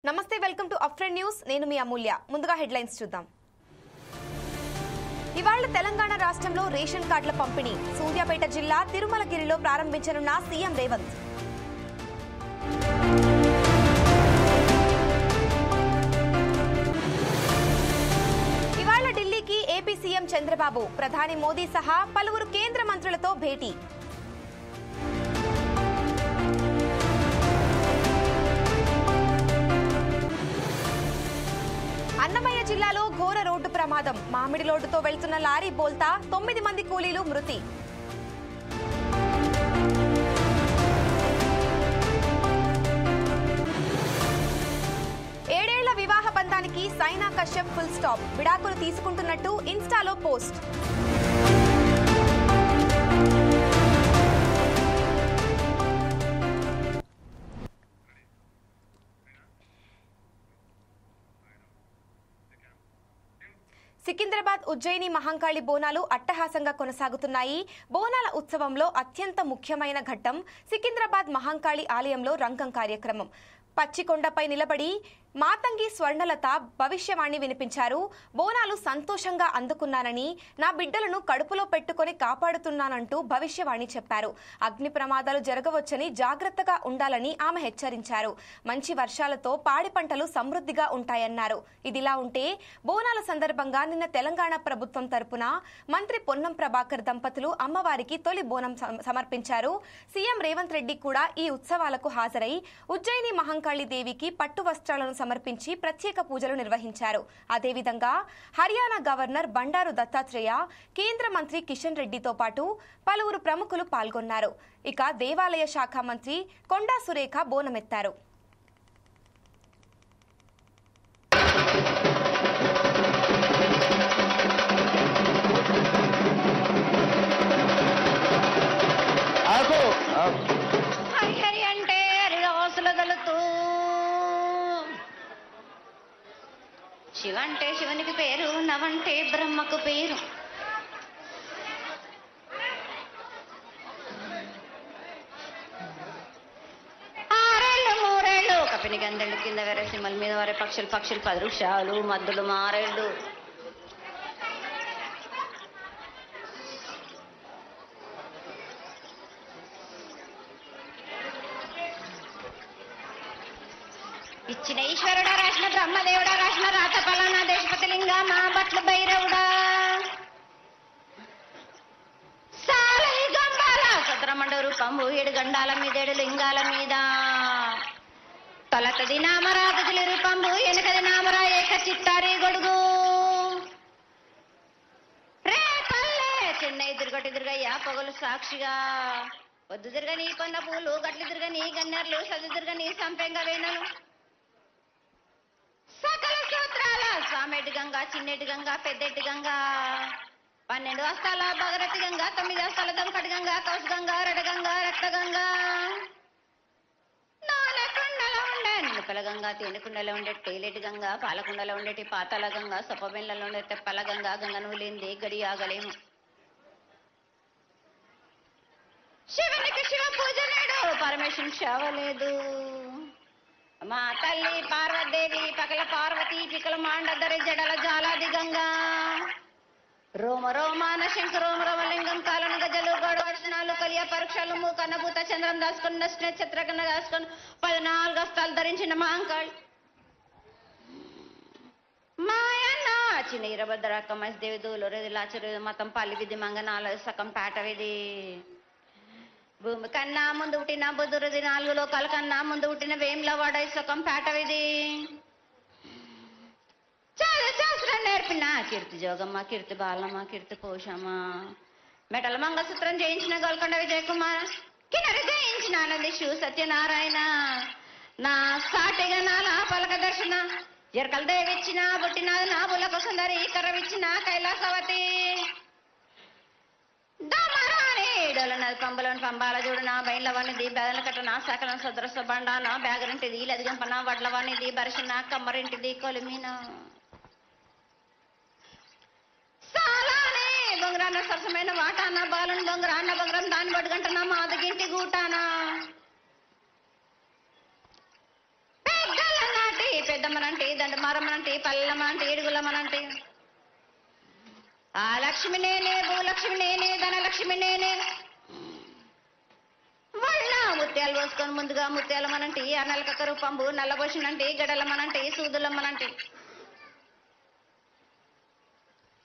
నమస్తే, welcome to అఫ్రెండ్ news. నేను మీ అమూల్య. ముందుగా హెడ్లైన్స్ చూద్దాం. ఇవాళ తెలంగాణ రాష్ట్రంలో రేషన్ కార్డుల పంపిణీ. సూర్యాపేట జిల్లా తిరుమలగిరిలో ప్రారంభించనున్న సీఎం రేవంత్. ఇవాళ ఢిల్లీకి ఏపీ సీఎం చంద్రబాబు, ప్రధాని మోదీ సహా పలువురు కేంద్ర మంత్రులతో భేటీ. అన్నమయ్య జిల్లాలో ఘోర రోడ్డు ప్రమాదం. మామిడి లోడుతో వెళ్తున్న లారీ బోల్తా 9 మంది కూలీలు మృతి. ఏడేళ్ల వివాహ బంధానికి సైనా కశ్యప్ ఫుల్ స్టాప్. విడాకులు తీసుకుంటున్నట్టు ఇన్స్టాలో పోస్ట్. సికింద్రాబాద్ ఉజ్జయిని మహంకాళి బోనాలు అట్టహాసంగా కొనసాగుతున్నాయి. బోనాల ఉత్సవంలో అత్యంత ముఖ్యమైన ఘట్టం సికింద్రాబాద్ మహంకాళి ఆలయంలో రంగం కార్యక్రమం. పచ్చికొండపై నిలబడి మాతంగి స్వర్ణలత భవిష్యవాణి వినిపించారు. బోనాలు సంతోషంగా అందుకున్నానని, నా బిడ్డలను కడుపులో పెట్టుకుని కాపాడుతున్నానంటూ భవిష్యవాణి చెప్పారు. అగ్ని ప్రమాదాలు జరగవచ్చని జాగ్రత్తగా ఉండాలని ఆమె హెచ్చరించారు. మంచి వర్షాలతో పాడి పంటలు సమృద్ధిగా ఉంటాయన్నారు. ఇదిలా ఉంటే బోనాల సందర్భంగా నిన్న తెలంగాణ ప్రభుత్వం తరపున మంత్రి పొన్నం ప్రభాకర్ దంపతులు అమ్మవారికి తొలి బోనం సమర్పించారు. సీఎం రేవంత్ రెడ్డి కూడా ఈ ఉత్సవాలకు హాజరై ఉజ్జయిని మహంకాళి దేవికి పట్టు వస్త్రాలను సమర్పించి ప్రత్యేక పూజలు నిర్వహించారు. అదేవిధంగా హర్యానా గవర్నర్ బండారు దత్తాత్రేయ, కేంద్ర మంత్రి కిషన్ రెడ్డితో పాటు పలువురు ప్రముఖులు పాల్గొన్నారు. ఇక దేవాలయ శాఖ మంత్రి కొండా సురేఖ బోనమెత్తారు. శివంటే శివునికి పేరు, నవంటే బ్రహ్మకు పేరు. ఆరేళ్ళు మూరేళ్ళు కపిని గందెళ్ళు కింద వేరే సింహల మీద వరే పక్షులు 10 వృక్షాలు మద్దులు మారేళ్ళు. ఇచ్చిన ఈశ్వరుడా, రాసిన బ్రహ్మదేవుడా, రాసిన రాత పలానా దేశపతి లింగా, మా బట్లు భైరవుడా, సాలై గంబాల సద్రమండ రూపంబు 7 గండాల మీద 7 లింగాల మీద, తొలతది నామరాధులి రూపంబు ఎనకది నామరా ఏక చిత్తారి గొడుగు, రే పల్లె చెన్నై దుర్గయ్య పొగలు సాక్షిగా, పొద్దు తిరగని కొన్న పూలు, గట్లు తిరగని గన్నెర్లు, సది తిరగని సంపెంగ వేనలు, సకల సూత్రాల స్వామెటి గంగా, చిన్నెటి గంగా, పెద్దెటి గంగా, 12 హస్తాల భగరతి గంగా, 9 హస్తాల దంకటి గంగా, కౌశ గంగా, రడగంగా, రక్త గంగా, నానకుండలో ఉండే నిలుపల గంగా, తేనెకుండలో ఉండే తేలేటి గంగా, పాలకుండలో ఉండేటి పాతాల గంగా, సొప్పబెండ్లలో ఉండే తెప్పల గంగా, గంగ నువ్వు లేనిదే గడి ఆగలేము. శివునికి శివ పూజ నేడు, పరమేశ్వరుని సేవ లేదు. మా తల్లి పార్వదేవి పకల పార్వతి పికల మాండదరి జడల జాలాది గంగా, రోమ రోమాన శంకరోమ రోమలింగం కాలను గజలు గొడవనాలు కలియ పరీక్షలు మూకన్నభూత చంద్రం దాసుకుని నక్షత్ర కన్నా దాసుకొని 14 హస్తాలు ధరించిన మహంకాళి మాయన్న చిన్న ఇరభద్రక్క మసిదేవి దూలరేది లాచరేది మతం పల్లి విధి మంగనాల సకం పేట విధి, భూమి కన్నా ముందు పుట్టిన బుధురది 4 లోకాల కన్నా ముందు పుట్టిన వేములవాడ సుఖం పేటవిది, శాస్త్రం నేర్పిన కీర్తి జోగమ్మ, కీర్తి బాలమ్మ, కీర్తి పోషమ్మ, మెటల మంగళసూత్రం జయించిన గోల్కొండ విజయ్ కుమార్, కిన్నరి జయించిన ఆనంది శివ సత్యనారాయణ, నా సాటిగా నాలా పలక దర్శన, ఎరకల దేవిచ్చిన పుట్టినది నా బులక సుందరి, కరవిచ్చిన కైలాసవతి, డోలన్నది పంబలోని పంబాల చూడనా, బయలవనిది బెదల కట్టనా, సకలం సదరస బండానా, బ్యాగరింటిది లదిగంపన, వడ్లవనిది బరిసిన, కమ్మరింటిది కొలిమిన, సాలానే బొంగరాన్న సరసమైన వాటానా, బాలను బొంగరాన్న బొంగరం దాని బొడుగంటనా, మాదగింటి గూటానా, పెద్దమ్మనంటే దండమారమ్మనంటే పల్లెమ్మనంటే ఏడుగులమ్మనంటే ఆ లక్ష్మి నేనే భూలక్ష్మి నేనే ధనలక్ష్మి నేనే వాళ్ళ ముత్యాలు పోసుకొని ముందుగా ముత్యాలమ్మనంటే ఆ నలకకరు పంబు నల్లబోసినంటే గడలమ్మనంటే సూదులమ్మనంటే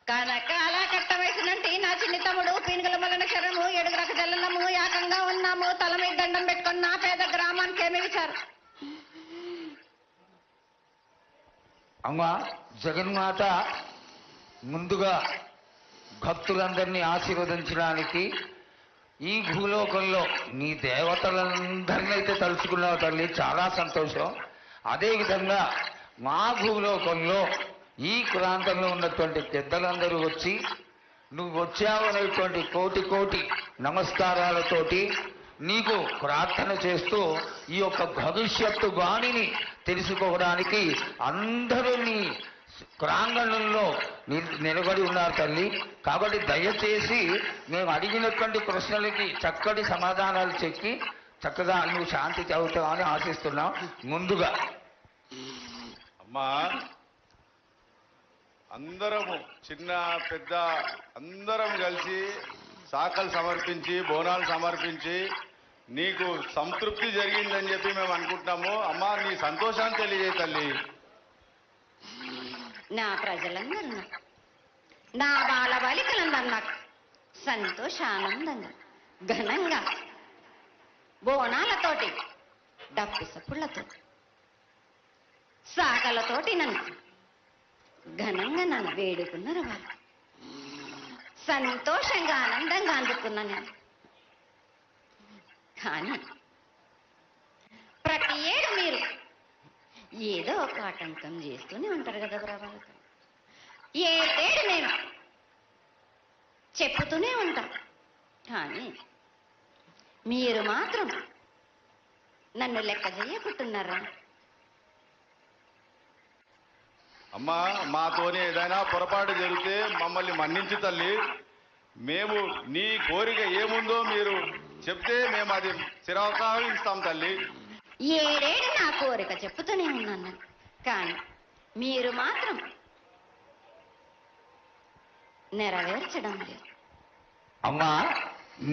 కనకాల కట్ట వయసునంటే నా చిన్ని తమ్ముడు పీనుగల మల్లన శరము ఎడుగురక జల్లము ఏకంగా ఉన్నాము తల మీద దండం పెట్టుకొని నా పేద గ్రామానికి ఏమి విచారు. అమ్మా జగన్మాత ముందుగా భక్తులందరినీ ఆశీర్వదించడానికి ఈ భూలోకంలో నీ దేవతలందరినీ అయితే తలుచుకున్నావు తల్లి, చాలా సంతోషం. అదేవిధంగా మా భూలోకంలో ఈ ప్రాంతంలో ఉన్నటువంటి పెద్దలందరూ వచ్చి నువ్వు వచ్చావనేటువంటి కోటి కోటి నమస్కారాలతోటి నీకు ప్రార్థన చేస్తూ ఈ యొక్క భవిష్యత్తు వాణిని తెలుసుకోవడానికి అందరూ నీ ప్రాంగణంలో నిలబడి ఉన్నారు తల్లి. కాబట్టి దయచేసి మేము అడిగినటువంటి ప్రశ్నలకి చక్కటి సమాధానాలు చెప్పి చక్కగా నువ్వు శాంతి చదువుతావని ఆశిస్తున్నాం. ముందుగా అమ్మా, అందరము చిన్న పెద్ద అందరం కలిసి శాఖలు సమర్పించి బోనాలు సమర్పించి నీకు సంతృప్తి జరిగిందని చెప్పి మేము అనుకుంటున్నాము. అమ్మా, నీ సంతోషాన్ని తెలియజే తల్లి. నా ప్రజలందరూ నా బాలబాలికలందరూ నాకు సంతోషానందంగా ఘనంగా బోనాలతోటి డప్పు సప్పుళ్లతో శాఖలతోటి నన్ను ఘనంగా నన్ను వేడుకున్నారు. వాళ్ళు సంతోషంగా ఆనందంగా అందుకున్నా నేను. కానీ ప్రతి ఏడు మీరు ఏదో ఒక ఆటంకం చేస్తూనే ఉంటారు కదా ప్రభావం. ఏడేడు నేను చెప్పుతూనే ఉంటా, కానీ మీరు మాత్రం నన్ను లెక్క చేయకుంటున్నారా? అమ్మా, మాతోనే ఏదైనా పొరపాటు జరిగితే మమ్మల్ని మన్నించు తల్లి. మేము నీ కోరిక ఏముందో మీరు చెప్తే మేము అది చిరకాయిస్తాం తల్లి. ఏడేడు నా కోరిక చెప్పుతూనే ఉన్నాను, కానీ మీరు మాత్రం నెరవేర్చడం లేదు. అమ్మా,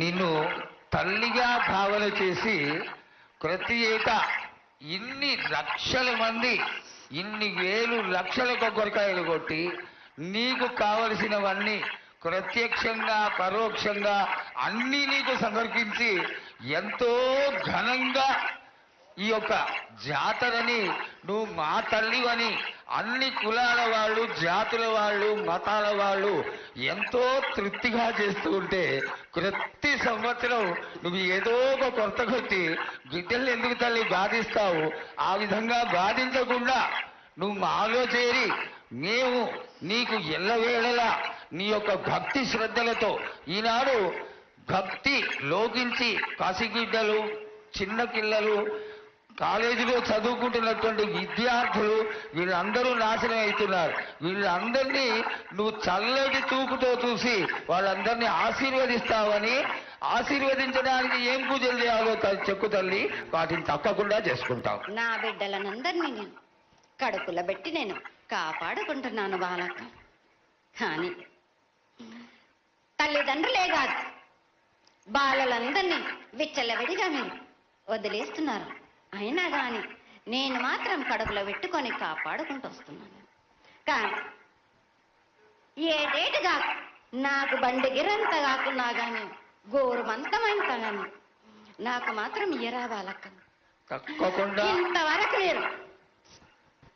నిన్ను తల్లిగా భావన చేసి ప్రతి ఏటా ఇన్ని లక్షల మంది ఇన్ని వేలు లక్షల కొబ్బరికాయలు కొట్టి నీకు కావలసినవన్నీ ప్రత్యక్షంగా పరోక్షంగా అన్నీ నీకు సమర్పించి ఎంతో ఘనంగా ఈ యొక్క జాతరని నువ్వు మా తల్లివని అన్ని కులాల వాళ్ళు, జాతుల వాళ్ళు, మతాల వాళ్ళు ఎంతో తృప్తిగా చేస్తూ ఉంటే ప్రతి సంవత్సరం నువ్వు ఏదో ఒక కొరత కొట్టి బిడ్డల్ని ఎందుకు తల్లి బాధిస్తావు? ఆ విధంగా బాధించకుండా నువ్వు మాలో చేరి మేము నీకు ఎల్లవేళలా నీ యొక్క భక్తి శ్రద్ధలతో ఈనాడు భక్తి లోకించి పసిబిడ్డలు, చిన్న పిల్లలు, కాలేజీలో చదువుకుంటున్నటువంటి విద్యార్థులు వీళ్ళందరూ నాశనం అవుతున్నారు. వీళ్ళందరినీ నువ్వు చల్లటి చూపుతో చూసి వాళ్ళందరినీ ఆశీర్వదిస్తావని, ఆశీర్వదించడానికి ఏం పూజలు చేయాలో చెప్పు తల్లి, వాటిని తప్పకుండా చేసుకుంటాం. నా బిడ్డలనందరినీ నేను కడుపులో పెట్టి నేను కాపాడుకుంటున్నాను బాలక. కానీ తల్లిదండ్రులే కాదు, బాలలందరినీ విచ్చలవిడిగా మీరు వదిలేస్తున్నారు. అయినా కానీ నేను మాత్రం కడుపులో పెట్టుకొని కాపాడుకుంటూ వస్తున్నాను. కానీ ఏడేటుగా నాకు బండిగిరంత కాకున్నా కానీ గోరుమంతమంత కానీ నాకు మాత్రం ఇయ్యరా బాలక్క. తప్పకుండా ఇంతవరకు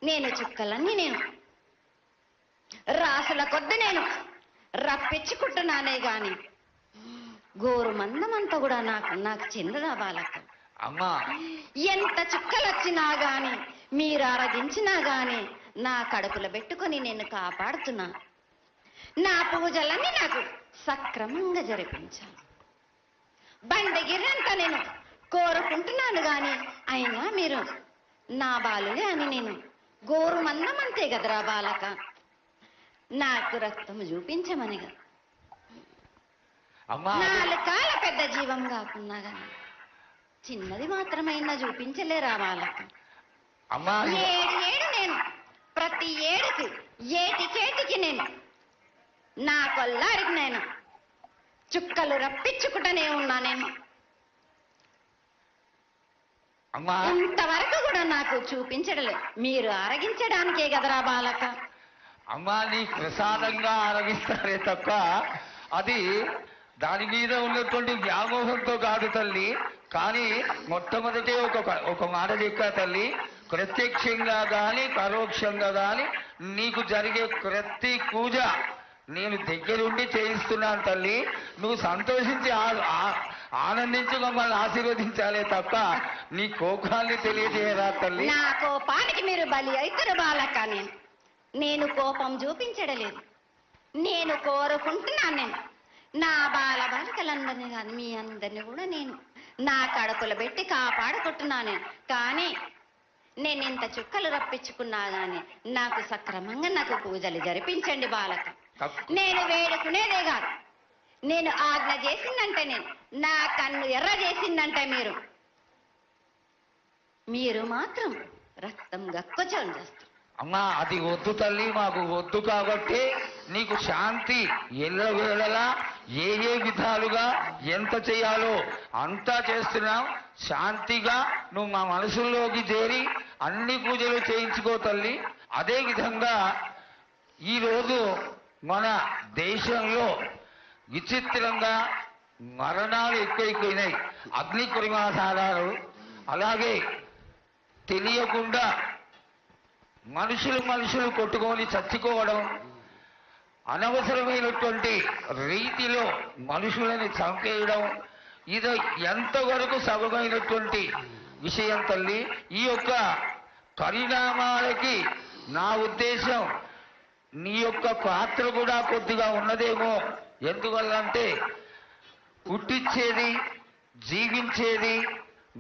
నేను చుక్కలన్నీ నేను రాసుల కొద్ది నేను రప్పించుకుంటున్నానే గాని గోరు మందమంతా కూడా నాకు చెందదా బాలక్క. అమ్మా, ఎంత చుక్కలు వచ్చినా గాని మీరు ఆరాధించినా గాని నా కడుపులో పెట్టుకొని నేను కాపాడుతున్నా. నా పూజలన్నీ నాకు సక్రమంగా జరిపించాను. బండగిరంతా నేను కోరుకుంటున్నాను గాని అయినా మీరు నా బాలులే అని నేను గోరు మందమంతే కదరా బాలక. నాకు రక్తం చూపించమనిగా అమ్మా, 4 కాల పెద్ద జీవం కాకున్నా గాని చిన్నది మాత్రమైనా చూపించలేరా బాలక. అమ్మా, ఏడు నేను నా కొల్లాడికి నేను చుక్కలు రప్పించుకుంటూనే ఉన్నానేమో. అమ్మా ఇంతవరకు కూడా నాకు చూపించడలేదు. మీరు ఆరగించడానికే కదరా బాలక. అమ్మా నీ ప్రసాదంగా ఆరగిస్తారే తప్ప అది దాని మీద ఉన్నటువంటి వ్యామోహంతో కాదు తల్లి. కానీ మొట్టమొదటి ఒక మాట చెప్పా తల్లి, ప్రత్యక్షంగా గాని పరోక్షంగా గాని నీకు జరిగే ప్రతి పూజ నేను దగ్గరుండి చేయిస్తున్నాను తల్లి. నువ్వు సంతోషించి ఆనందించి మమ్మల్ని ఆశీర్వదించాలే తప్ప నీ కోపాన్ని తెలియజేయరా తల్లి. నా కోపానికి మీరు బలి అవుతారు బాలక. నేను కోపం చూపించడలేదు. నేను కోరుకుంటున్నాను. నేను నా బాలబాలికలందరినీ కానీ మీ అందరినీ కూడా నేను నా కడుపులో పెట్టి కాపాడుకుంటున్నాను. కానీ నేను ఇంత చుక్కలు రప్పించుకున్నా గాని నాకు సక్రమంగా నాకు పూజలు జరిపించండి బాలక. నేను వేడుకునేదే కాదు, నేను ఆజ్ఞ చేసిందంటే నేను నా కన్ను ఎర్ర చేసిందంటే మీరు మాత్రం రక్తం గక్కుచోని చేస్తారు. అమ్మా అది వద్దు తల్లి, మాకు వద్దు. కాబట్టి నీకు శాంతి ఎల్లవేళలా ఏ విధాలుగా ఎంత చేయాలో అంతా చేస్తున్నాం. శాంతిగా నువ్వు మా మనసుల్లోకి చేరి అన్ని పూజలు చేయించుకో తల్లి. అదే విధంగా ఈరోజు మన దేశంలో విచిత్రంగా మరణాలు ఎక్కువైపోయినాయి. అగ్ని ప్రమాదాలు, అలాగే తెలియకుండా మనుషులు కొట్టుకొని చచ్చుకోవడం, అనవసరమైనటువంటి రీతిలో మనుషులని చంపేయడం, ఇది ఎంతవరకు సబమైనటువంటి విషయం తల్లి. ఈ యొక్క పరిణామాలకి నా ఉద్దేశం నీ యొక్క పాత్ర కూడా కొద్దిగా ఉన్నదేమో. ఎందువల్లంటే పుట్టించేది, జీవించేది,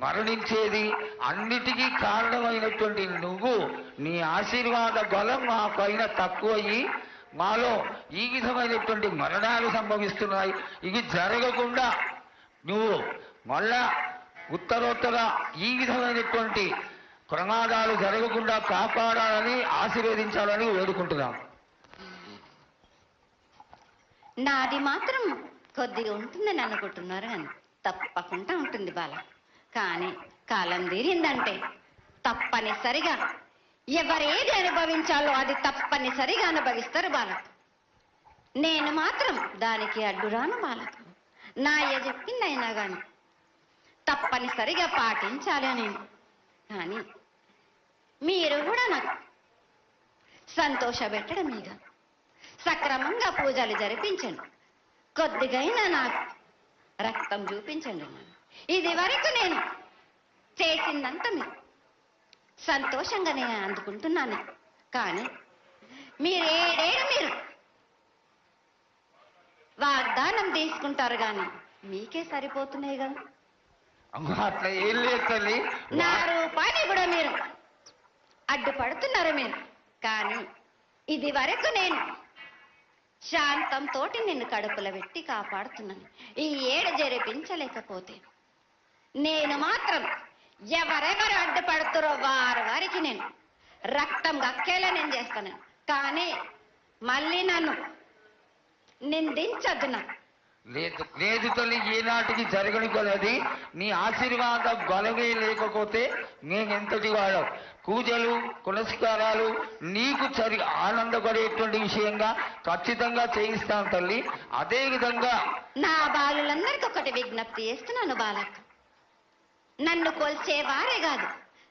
మరణించేది అన్నిటికీ కారణమైనటువంటి నువ్వు, నీ ఆశీర్వాద బలం మా పైన తక్కువయ్యి మాలో ఈ విధమైనటువంటి మరణాలు సంభవిస్తున్నాయి. ఇవి జరగకుండా నువ్వు మళ్ళా ఉత్తరోత్తర ఈ విధమైనటువంటి ప్రమాదాలు జరగకుండా కాపాడాలని ఆశీర్వదించాలని వేడుకుంటున్నాం. నాది మాత్రం కొద్దిగా ఉంటుందని అనుకుంటున్నారు కానీ తప్పకుండా ఉంటుంది బాల. కానీ కాలం తీరిందంటే తప్పనిసరిగా ఎవరేది అనుభవించాలో అది తప్పనిసరిగా అనుభవిస్తారు బాలక. నేను మాత్రం దానికి అడ్డురాను బాలక. నా చెప్పిందైనా కానీ తప్పనిసరిగా పాటించాలి నేను. కానీ మీరు కూడా నాకు సంతోషపెట్టడం మీద సక్రమంగా పూజలు జరిపించండి. కొద్దిగైనా నాకు రక్తం చూపించండి. ఇది వరకు నేను చేసిందంతా మీరు సంతోషంగా నేను అందుకుంటున్నాను. కానీ మీరు వాగ్దానం తీసుకుంటారు కానీ మీకే సరిపోతున్నాయి కదా. అట్లా ఏం లేదు తల్లి. నా రూపాన్ని కూడా మీరు అడ్డుపడుతున్నారు మీరు. కానీ ఇది వరకు నేను శాంతంతో నిన్ను కడుపులో పెట్టి కాపాడుతున్నాను. ఈ ఏడు జరిపించలేకపోతే నేను మాత్రం ఎవరెవరు అడ్డుపడుతారో వారికి నేను రక్తం గక్కేలా నేను చేస్తాను. కానీ మళ్ళీ నన్ను నిందించద్దు. లేదు తల్లి, ఏనాటికి జరగని కొలది నీ ఆశీర్వాద బలమే లేకపోతే మేమెంతటి వాళ్ళం. పూజలు పునస్కారాలు నీకు ఆనందపడేటువంటి విషయంగా ఖచ్చితంగా చేయిస్తాను తల్లి. అదే విధంగా నా బాలులందరికీ ఒకటి విజ్ఞప్తి చేస్తున్నాను బాలక. నన్ను కొల్చేవారే కాదు,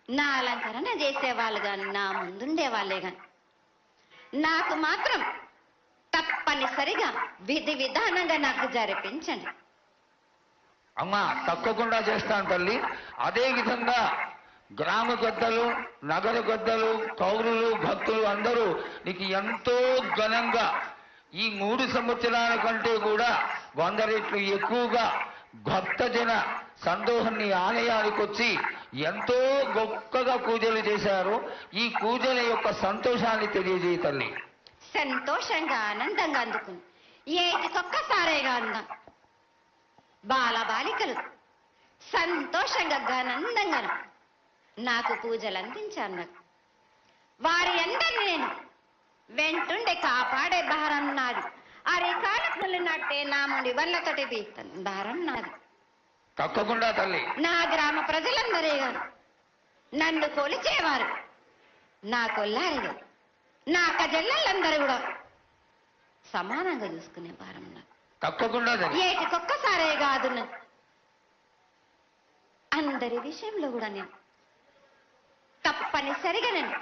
నా అలంకరణ చేసేవాళ్ళు కానీ నా ముందుండే వాళ్ళే కానీ నాకు మాత్రం తప్పనిసరిగా విధి విధానంగా నాకు జరిపించండి. అమ్మా తప్పకుండా చేస్తాను తల్లి. అదే విధంగా గ్రామ గద్దలు, నగర గద్దలు, కౌరులు, భక్తులు అందరూ నీకు ఎంతో ఘనంగా ఈ 3 సంవత్సరాల కంటే కూడా 100 రెట్లు ఎక్కువగా భక్తజన సందోహాన్ని ఆలయానికి వచ్చి ఎంతో గొప్పగా పూజలు చేశారు. ఈ పూజల యొక్క సంతోషాన్ని తెలియజేయ తల్లి. సంతోషంగా ఆనందంగా అందుకుని ఏటికొక్కసారేగా అందం బాలబాలికలు సంతోషంగా ఆనందంగా నాకు పూజలు అందించాను. నాకు వారి అందరినీ నేను వెంటుండే కాపాడే భారం నాది. అరికాలకు నట్టే నా ముండి వల్లతోటి తీస్తాను దారం నాది. తప్పకుండా తల్లి. నా గ్రామ ప్రజలందరే గారు నన్ను కొలిచేవారు, నా కొల్లారి గారు నా కజల్లలందరూ కూడా సమానంగా చూసుకునే వారం నాకు. తప్పకుండా తల్లి. ఏటికొక్కసారే కాదు అందరి విషయంలో కూడా నేను తప్పనిసరిగా నేను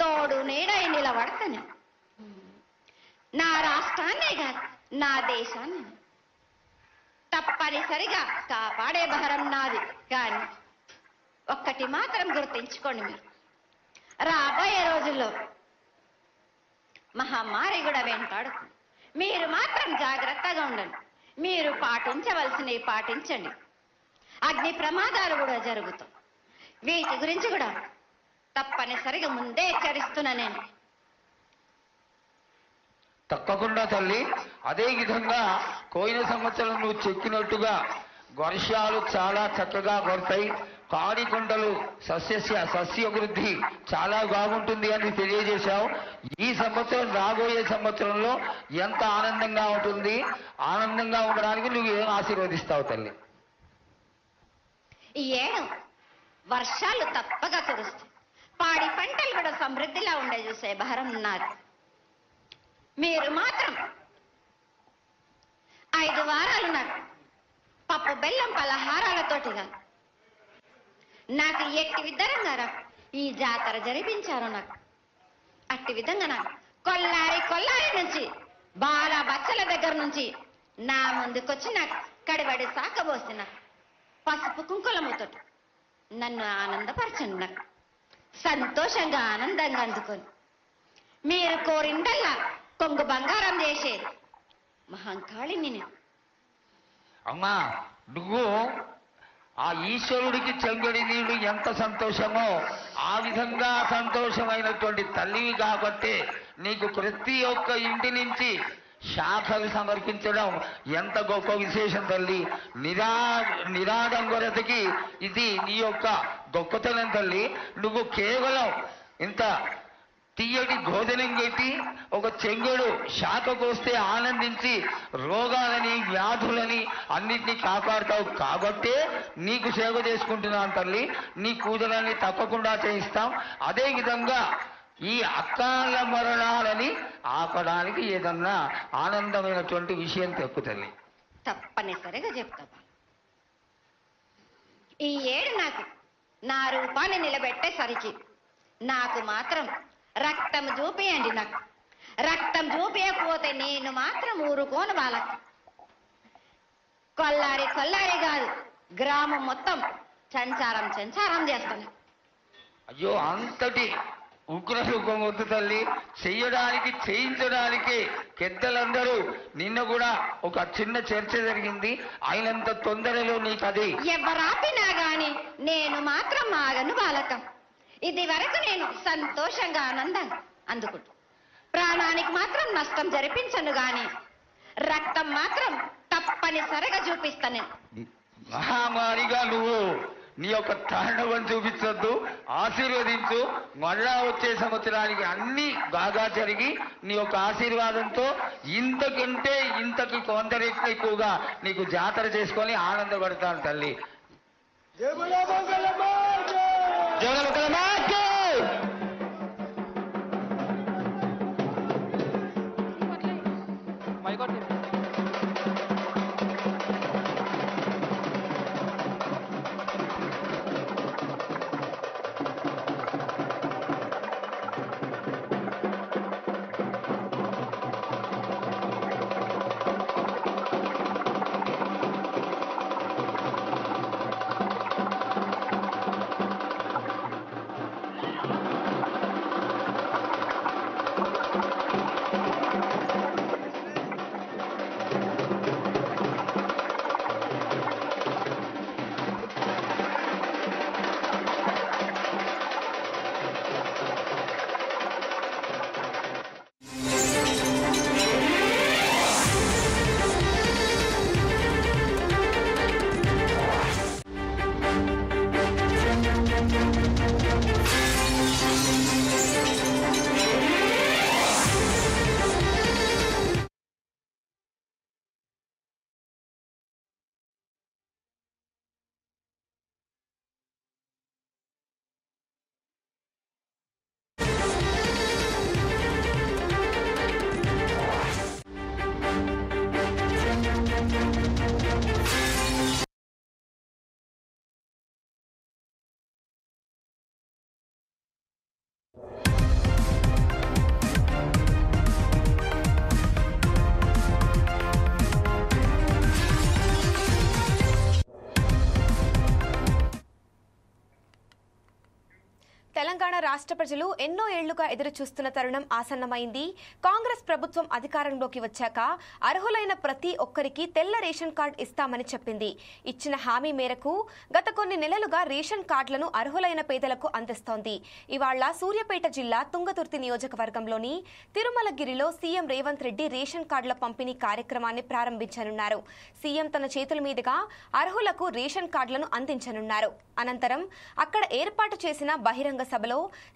తోడు నీడై నిలబడతాను. నా రాష్ట్రాన్నే కాదు నా దేశాన్ని తప్పనిసరిగా కాపాడే భారం నాది. కానీ ఒక్కటి మాత్రం గుర్తించుకోండి, మీరు రాబోయే రోజుల్లో మహమ్మారి కూడా వెంటాడుతుంది. మీరు మాత్రం జాగ్రత్తగా ఉండండి. మీరు పాటించవలసినవి పాటించండి. అగ్ని ప్రమాదాలు కూడా జరుగుతాయి. వీటి గురించి కూడా తప్పనిసరిగా ముందే హెచ్చరిస్తున్నా నేను. తప్పకుండా తల్లి. అదే విధంగా పోయిన సంవత్సరం నువ్వు చెక్కినట్టుగా వర్షాలు చాలా చక్కగా పడతాయి. కాడికొండలు సస్యవృద్ధి చాలా బాగుంటుంది అని తెలియజేశావు. ఈ సంవత్సరం రాబోయే సంవత్సరంలో ఎంత ఆనందంగా ఉంటుంది, ఆనందంగా ఉండడానికి నువ్వు ఏం ఆశీర్వదిస్తావు తల్లి? ఈ ఏడు వర్షాలు తప్పగా కురుస్తాయి. పాడి పంటలు కూడా సమృద్ధిలా ఉండే చూసే భారం ఉన్నారు. మీరు మాత్రం 5 వారాలు నాకు పప్పు బెల్లం పలహారాలతోటిగా నాకు ఎట్టి విధంగా ఈ జాతర జరిపించారు. నాకు అట్టి విధంగా నాకు కొల్లారి నుంచి బాలా బచ్చల దగ్గర నుంచి నా ముందుకొచ్చి నాకు కడిబడి సాకబోసి నాకు పసుపు కుంకులముతోటి నన్ను ఆనందపరచండి. నాకు సంతోషంగా ఆనందంగా అందుకొని మీరు కోరిందల్లా కొంగు బంగారం చేసే మహంకాళిని నేను. అమ్మా, నువ్వు ఆ ఈశ్వరుడికి చెంగడి నీడు ఎంత సంతోషమో ఆ విధంగా సంతోషమైనటువంటి తల్లివి కాబట్టి నీకు ప్రతి ఒక్క ఇంటి నుంచి శాఖలు సమర్పించడం ఎంత గొప్ప విశేషం తల్లి. నిరాడంబరతకి ఇది నీ యొక్క గొప్పతనం తల్లి. నువ్వు కేవలం ఇంత తీయటి భోజనం పెట్టి ఒక చెంగుడు శాఖకు వస్తే ఆనందించి రోగాలని వ్యాధులని అన్నిటినీ కాపాడుతావు కాబట్టే నీకు సేవ చేసుకుంటున్నాను తల్లి. నీ పూజలన్నీ తప్పకుండా చేయిస్తాం. అదేవిధంగా ఈ అకాల మరణాలని ఆపడానికి ఏదన్నా ఆనందమైనటువంటి విషయం చెప్పు తల్లి. తప్పనిసరిగా చెప్తా. ఈ ఏడు నాకు నా రూపాన్ని నిలబెట్టేసరికి నాకు మాత్రం రక్తం చూపియండి. నాకు రక్తం చూపించకపోతే నేను మాత్రం ఊరుకోను. వాళ్ళకి కొల్లారి కాదు గ్రామం మొత్తం సంచారం చేస్తాను. అయ్యో, అంతటి ఉగ్రరూపం వద్దు తల్లి. చేయించడానికి పెద్దలందరూ నిన్న కూడా ఒక చిన్న చర్చ జరిగింది. అయినంత తొందరలో నీకు అది ఎవరాపినా గాని నేను మాత్రం ఆగను బాలకం. ఇది వరకు నేను సంతోషంగా ఆనందంగా అందుకుంటా. ప్రాణానికి మాత్రం నష్టం జరిపించను గాని రక్తం మాత్రం తప్పనిసరిగా చూపిస్తాను. మహామారిగా నువ్వు నీ యొక్క తాండవం చూపించొద్దు, ఆశీర్వదించు. మళ్ళా వచ్చే సంవత్సరానికి అన్ని బాగా జరిగి నీ యొక్క ఆశీర్వాదంతో ఇంతకంటే ఇంతకి కొంత రెట్లు ఎక్కువగా నీకు జాతర చేసుకొని ఆనందపడతాను తల్లి. తెలంగాణ రాష్ట్ర ప్రజలు ఎన్నో ఏళ్లుగా ఎదురు చూస్తున్న తరుణం ఆసన్నమైంది. కాంగ్రెస్ ప్రభుత్వం అధికారంలోకి వచ్చాక అర్హులైన ప్రతి ఒక్కరికి తెల్ల రేషన్ కార్డు ఇస్తామని చెప్పింది. ఇచ్చిన హామీ మేరకు గత కొన్ని నెలలుగా రేషన్ కార్డులను అర్హులైన పేదలకు అందిస్తోంది. ఇవాళ సూర్యాపేట జిల్లా తుంగతుర్తి నియోజకవర్గంలోని తిరుమలగిరిలో సీఎం రేవంత్ రెడ్డి రేషన్ కార్డుల పంపిణీ కార్యక్రమాన్ని ప్రారంభించనున్నారు. సీఎం తన చేతుల మీదుగా అర్హులకు రేషన్ కార్డులను అందించనున్నారు. అనంతరం అక్కడ ఏర్పాటు చేసిన బహిరంగ సభలో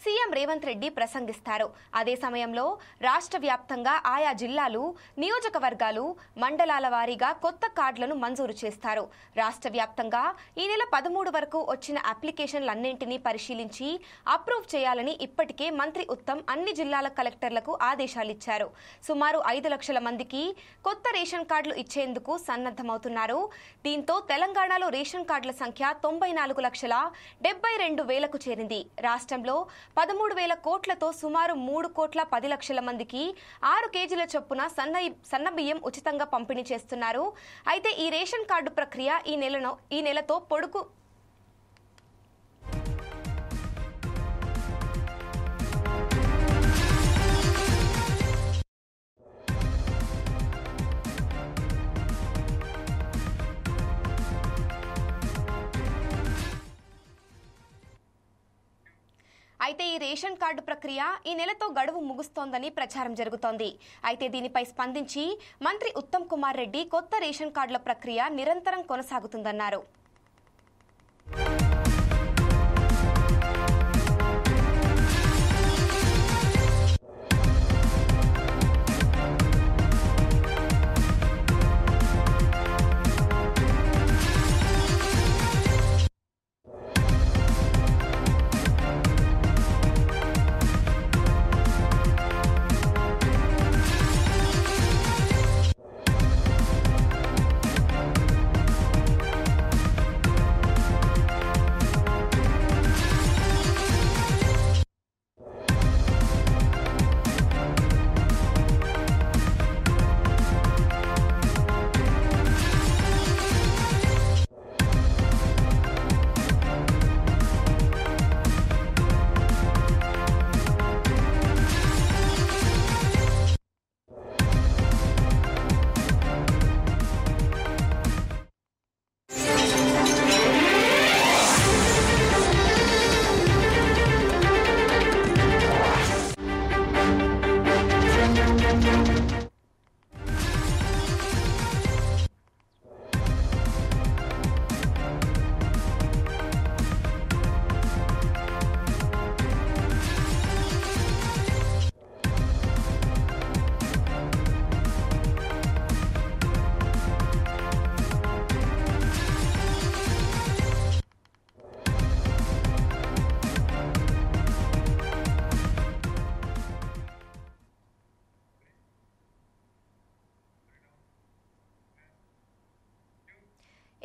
సీఎం రేవంత్ రెడ్డి ప్రసంగిస్తారు. అదే సమయంలో రాష్ట్ర వ్యాప్తంగా ఆయా జిల్లాలు, నియోజకవర్గాలు, మండలాల వారీగా కొత్త కార్డులను మంజూరు చేస్తారు. రాష్ట్ర వ్యాప్తంగా ఈ నెల 13 వరకు వచ్చిన అప్లికేషన్లన్నింటినీ పరిశీలించి అప్రూవ్ చేయాలని ఇప్పటికే మంత్రి ఉత్తమ్ అన్ని జిల్లాల కలెక్టర్లకు ఆదేశాలిచ్చారు. సుమారు 5 లక్షల మందికి కొత్త రేషన్ కార్డులు ఇచ్చేందుకు సన్నద్ధమవుతున్నారు. దీంతో తెలంగాణలో రేషన్ కార్డుల సంఖ్య 94,72,000కు చేరింది. రాష్ట్రంలో 13,000 కోట్లతో సుమారు 3,10,00,000 మందికి 6 కేజీల చొప్పున సన్నబియ్యం ఉచితంగా పంపిణీ చేస్తున్నారు. అయితే ఈ రేషన్ కార్డు ప్రక్రియ ఈ నెలతో పొడుగు అయితే ఈ రేషన్ కార్డు ప్రక్రియ ఈ నెలతో గడువు ముగుస్తోందని ప్రచారం జరుగుతోంది. అయితే దీనిపై స్పందించి మంత్రి ఉత్తమ్ కుమార్ రెడ్డి కొత్త రేషన్ కార్డుల ప్రక్రియ నిరంతరం కొనసాగుతుందన్నారు.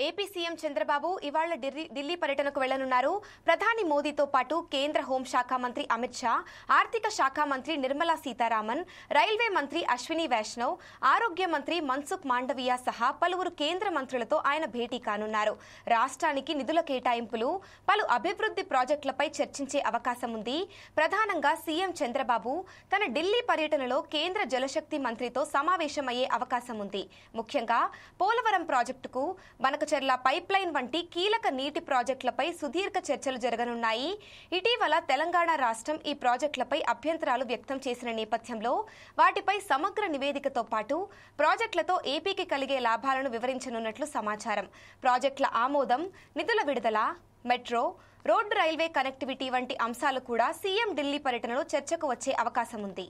ఏపీ సీఎం చంద్రబాబు ఇవాళ ఢిల్లీ పర్యటనకు వెళ్లనున్నారు. ప్రధాని మోదీతో పాటు కేంద్ర హోంశాఖ మంత్రి అమిత్ షా, ఆర్థిక శాఖ మంత్రి నిర్మలా సీతారామన్, రైల్వే మంత్రి అశ్విని వైష్ణవ్, ఆరోగ్య మంత్రి మన్సుఖ్ మాండవీయ సహా పలువురు కేంద్ర మంత్రులతో ఆయన భేటీ కానున్నారు. రాష్ట్రానికి నిధుల కేటాయింపులు, పలు అభివృద్ధి ప్రాజెక్టులపై చర్చించే అవకాశం ఉంది. ప్రధానంగా సీఎం చంద్రబాబు తన ఢిల్లీ పర్యటనలో కేంద్ర జలశక్తి మంత్రితో సమావేశమయ్యే అవకాశం ఉంది. ముఖ్యంగా పోలవరం ప్రాజెక్టుకు బనకచెర్ల పైప్ లైన్ వంటి కీలక నీటి ప్రాజెక్టులపై సుదీర్ఘ చర్చలు జరగనున్నాయి. ఇటీవల తెలంగాణ రాష్ట్రం ఈ ప్రాజెక్టులపై అభ్యంతరాలు వ్యక్తం చేసిన నేపథ్యంలో వాటిపై సమగ్ర నివేదికతో పాటు ప్రాజెక్టులతో ఏపీకి కలిగే లాభాలను వివరించనున్నట్లు సమాచారం. ప్రాజెక్టుల ఆమోదం, నిధుల విడుదల, మెట్రో, రోడ్డు రైల్వే కనెక్టివిటీ వంటి అంశాలు కూడా సీఎం ఢిల్లీ పర్యటనలో చర్చకు వచ్చే అవకాశం ఉంది.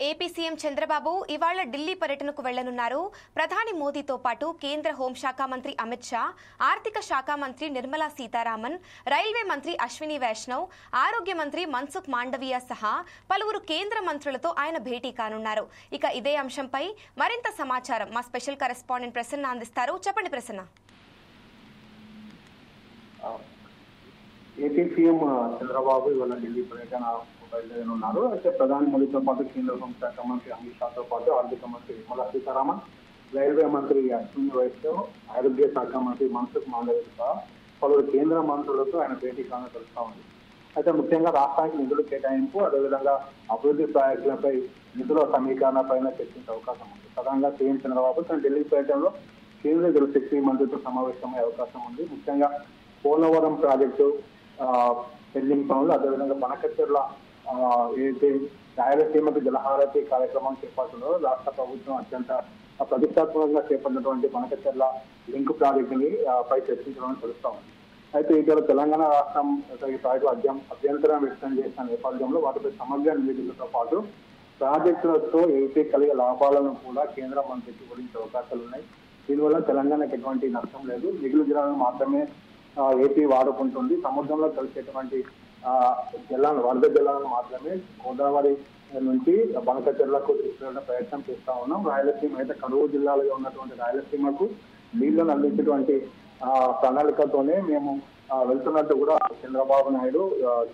ఏపీ సీఎం చంద్రబాబు ఇవాళ ఢిల్లీ పర్యటనకు వెళ్లనున్నారు. ప్రధాని మోదీతో పాటు కేంద్ర హోంశాఖ మంత్రి అమిత్ షా, ఆర్థిక శాఖ మంత్రి నిర్మలా సీతారామన్, రైల్వే మంత్రి అశ్విని వైష్ణవ్, ఆరోగ్య మంత్రి మన్సుఖ్ మాండవీయ సహా పలువురు కేంద్ర మంత్రులతో ఆయన భేటీ కానున్నారు. ఇక ఇదే అంశంపై మరింత సమాచారం మా స్పెషల్ కరెస్పాండెంట్ ప్రసన్న అందిస్తారు. చెప్పండి ప్రసన్న. ఏపీ సీఎం చంద్రబాబు ఇవాళ ఢిల్లీ పర్యటన బయలుదేరనున్నారు. అయితే ప్రధాని మోదీతో పాటు కేంద్ర హోంశాఖ మంత్రి అమిత్ షాతో పాటు ఆర్థిక మంత్రి నిర్మలా సీతారామన్, రైల్వే మంత్రి అశ్విని వైష్ణవ్, ఆరోగ్య శాఖ మంత్రి మన్సుఖ్ మాండవీయ సహా పలువురు కేంద్ర మంత్రులతో ఆయన భేటీ కావాలని తెలుస్తా ఉంది. అయితే ముఖ్యంగా రాష్ట్రానికి నిధులు కేటాయింపు, అదేవిధంగా అభివృద్ధి ప్రాజెక్టులపై నిధుల సమీకరణ పైన చర్చించే అవకాశం ఉంది. ప్రధానంగా సీఎం చంద్రబాబు తన ఢిల్లీ పర్యటనలో కేంద్ర జలశక్తి మంత్రితో సమావేశమయ్యే అవకాశం ఉంది. ముఖ్యంగా పోలవరం ప్రాజెక్టు పెండింగ్ పనులు, అదేవిధంగా బనకచెర్ల ఏదైతే రాయలసీమకు జలహారతి కార్యక్రమం చేపడుతుందో రాష్ట్ర ప్రభుత్వం అత్యంత ప్రతిష్టాత్మకంగా చేపట్టినటువంటి బనకచెర్ల లింక్ ప్రాజెక్టుని పై చర్చించడం తెలుస్తా ఉంది. అయితే ఇటీవల తెలంగాణ రాష్ట్రం ఈ ప్రాజెక్టు అభ్యంతరం వ్యక్తం చేసిన నేపథ్యంలో వాటిపై సమగ్ర నివేదికతో పాటు ప్రాజెక్టులతో ఏపీ కలిగే లాభాలను కూడా కేంద్ర మంత్రికి గురించే అవకాశాలు ఉన్నాయి. దీనివల్ల తెలంగాణకు ఎటువంటి నష్టం లేదు, మిగులు జలాలను మాత్రమే ఏపీ వాడుకుంటుంది. సముద్రంలో కలిసేటువంటి వరద జలాలను మాత్రమే గోదావరి నుంచి బనకచెర్లకు తీసుకెళ్లే ప్రయత్నం చేస్తా ఉన్నాం. రాయలసీమ అయితే కరువు జిల్లాలుగా ఉన్నటువంటి రాయలసీమకు నీళ్లను అందించేటువంటి ప్రణాళికతోనే మేము వెళ్తున్నట్టు కూడా చంద్రబాబు నాయుడు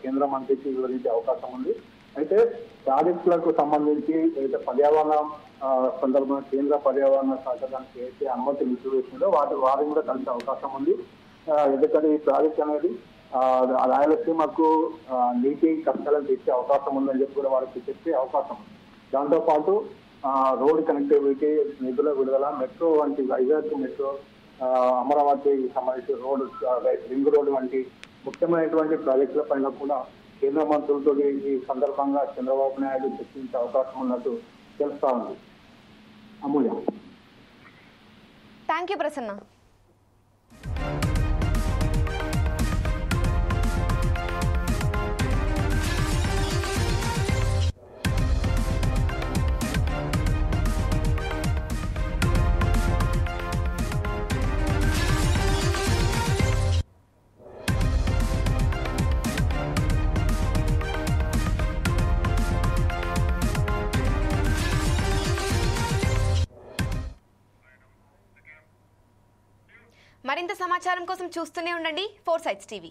కేంద్ర మంత్రికి వివరించే అవకాశం ఉంది. అయితే ప్రాజెక్టులకు సంబంధించి అయితే పర్యావరణ సందర్భంగా కేంద్ర పర్యావరణ శాఖ దానికి ఏదైతే అనుమతి నిలిపివేసిందో వారిని కూడా కలిసే అవకాశం ఉంది. ఎందుకంటే ఈ ప్రాజెక్ట్ అనేది రాయలసీమకు నీటి కష్టాలను తెచ్చే అవకాశం ఉందని చెప్పి కూడా వారికి చెప్పే అవకాశం ఉంది. దాంతోపాటు రోడ్ కనెక్టివిటీ, నిధుల విడుదల, మెట్రో వంటి వైజాగ్ మెట్రో, అమరావతి సంబంధించి రోడ్, రింగ్ రోడ్ వంటి ముఖ్యమైనటువంటి ప్రాజెక్టుల పైన కూడా కేంద్ర మంత్రులతో ఈ సందర్భంగా చంద్రబాబు నాయుడు చర్చించే అవకాశం ఉన్నట్టు తెలుస్తా ఉంది. అమూల్య. Thank you Prasanna. మరింత సమాచారం కోసం చూస్తూనే ఉండండి 4 Sides TV.